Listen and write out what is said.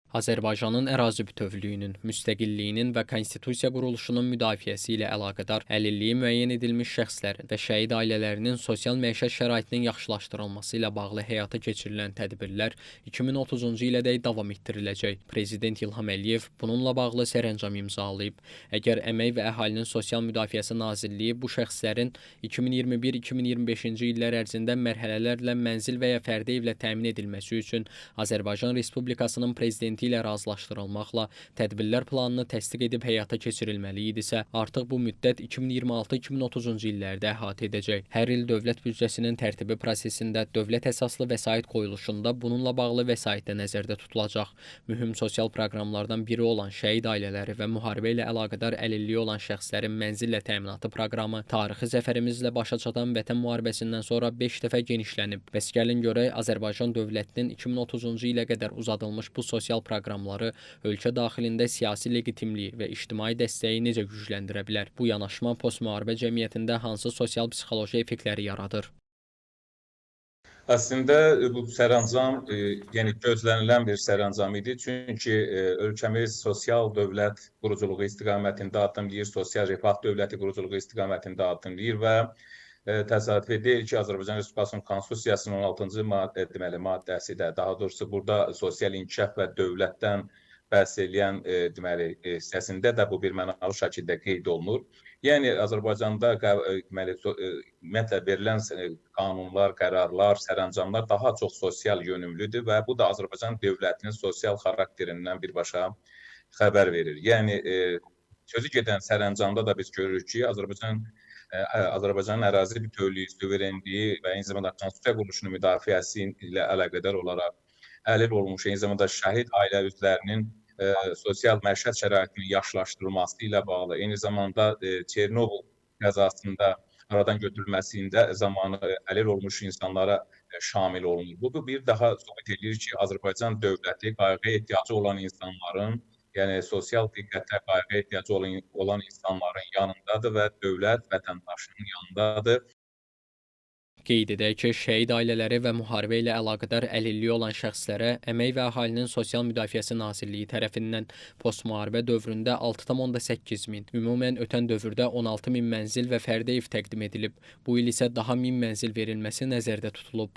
Azərbaycanın ərazi bütövlüyünün, müstəqilliyinin və konstitusiya quruluşunun müdafiəsi ilə əlaqədar əlilliyi müəyyən edilmiş şəxslərin və şəhid ailələrinin sosial məişət şəraitinin yaxşılaşdırılması ilə bağlı həyata keçirilən tədbirlər 2030-cu ilədək davam etdiriləcək. Prezident İlham Əliyev bununla bağlı sərəncam imzalayıb. Əgər Əmək və Əhalinin Sosial Müdafiəsi Nazirliyi bu şəxslərin 2021-2025-ci illər ərzində mərhələlərlə mənzil və ya fərdi evlə təmin edilməsi üçün Azərbaycan Respublikasının prezidenti ilə razılaşdırılmaqla tədbirlər planını təsdiq edib həyata keçirilməli idisə, artıq bu müddət 2026-2030-cu illərdə əhatə edəcək. Hər il dövlət büdcəsinin tərtibi prosesində dövlət əsaslı vəsait qoyuluşunda bununla bağlı vəsait də nəzərdə tutulacaq. Mühüm sosial proqramlardan biri olan şəhid ailələri və müharibə ilə əlaqədar əlilliyi olan şəxslərin mənzillə təminatı proqramı tarixi zəfərimizlə başa çatan Vətən müharibəsindən sonra 5 dəfə genişlənib. Bəs gəlin görək Azərbaycan dövlətinin 2030-cu ilə qədər uzadılmış bu sosial proqramları ölkə daxilində siyasi legitimliyi və ictimai dəstəyi necə gücləndirə bilər? Bu yanaşma postmüharibə cəmiyyətində hansı sosial-psixoloji effektləri yaradır? Əslində bu sərəncam yəni gözlənilən bir sərəncam idi. Çünki ölkəmiz sosial dövlət quruculuğu istiqamətində addımlayır, sosial refah dövləti quruculuğu istiqamətində addımlayır və təsadüf deyil ki, Azərbaycan Respublikasının Konstitusiyasının 16-cı maddəsi də, daha doğrusu burada sosial inkişaf və dövlətdən bəhs edən hissəsində də bu bir mənalı şəkildə qeyd olunur. Yəni Azərbaycanda ümumiyyətlə verilən qanunlar, qərarlar, sərəncamlar daha çox sosial yönümlüdür və bu da Azərbaycan dövlətinin sosial xarakterindən birbaşa xəbər verir. Yəni sözü gedən sərəncamda da biz görürük ki, Azərbaycanın ərazi bütövlüyü, suverenliyi və eyni zamanda konstitusiya quruluşunun müdafiəsi ilə əlaqədar olaraq əlil olmuş, eyni zamanda şəhid ailə üzvlərinin sosial məişət şəraitinin yaxşılaşdırılması ilə bağlı, eyni zamanda Çernobıl qəzasında aradan götürülməsində zamanı əlil olmuş insanlara şamil olunur. Bu bir daha sübut edir ki, Azərbaycan dövləti qayğıya ehtiyacı olan insanların, yəni sosial diqqətə, qayğıya ehtiyacı olan insanların yanındadır və dövlət vətəndaşının yanındadır. Qeyd edək ki, şəhid ailələri və müharibə ilə əlaqədar əlilliyi olan şəxslərə Əmək və Əhalinin Sosial Müdafiəsi Nazirliyi tərəfindən postmüharibə dövründə 6,8 min, ümumən ötən dövrdə 16 min mənzil və fərdi ev təqdim edilib. Bu il isə daha 1000 mənzil verilməsi nəzərdə tutulub.